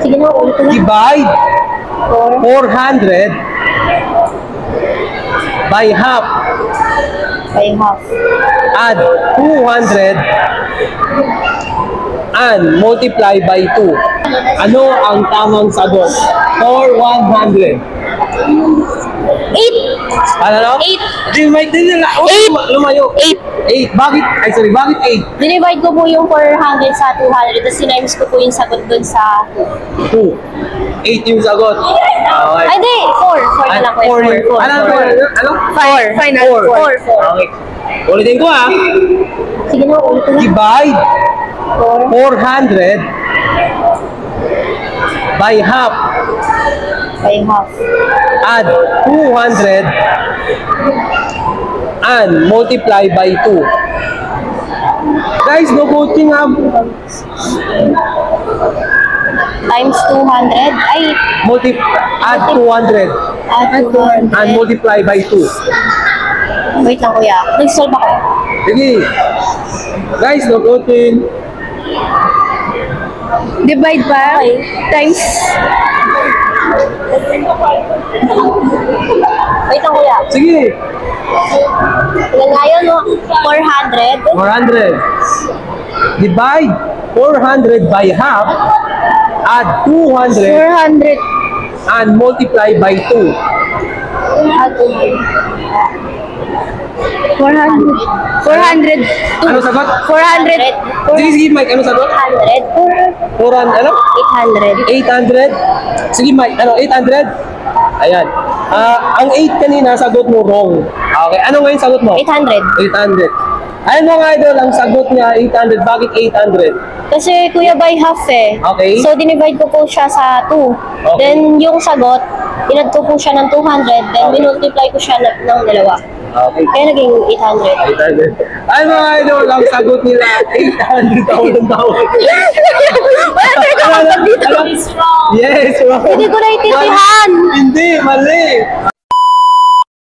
Sige na, ulit na. Divide 400 by half. By half. Add 200 and multiply by 2. Ano ang tamang sagot for 100? 8. Ano? 8. Di, may din nila. Oh, lumayo. 8. Bakit? Ay, sorry. Bakit 8? Dinivide ko po yung 400 sa 200, tapos sinimes ko po yung sagot dun sa... 2. 8 yung sagot. Okay. Ay, di! 4. 4 na lang po. 4. Ano? 4. Final. 4. Okay. Ulitin ko ah. Sige na, ulit na. Divide 4 400 by half. by half. Add 200 and multiply by 2. Guys, no coaching ah. Times 200. Ay, Add 200 add 200. and multiply by 2. Wait lang kuya. Nag-solve ako. Sige. Guys, no coaching. Divide pa. Okay. Times. Wait lang kuya. Sige. Ilan nga yun, no? 400. 400. Divide 400 by half. Add 200 400. and multiply by 2. Add 400. 400. Ano sagot? 400. Sige, sige, Mike. Ano sagot? 800. 400, ano? 800. 800. Sige, Mike. Ano? 800? Ayan. Ang 8 kanina, sagot mo wrong. Okay. Ano ngayon sagot mo? 800. 800. Ayun mga idol, ang sagot niya 800. Bakit 800? Kasi kuya by half eh. Okay. So dinivide ko po siya sa 2. Okay. Then yung sagot, inad ko po siya ng 200. Then Okay. minultiply ko siya ng dalawa. Okay. Kaya naging 800. 800. Ay mga idol, ang sagot nila 800. Tawag. Wala tayo dito. Yes, wrong. Hindi ko naintindihan. Hindi, mali.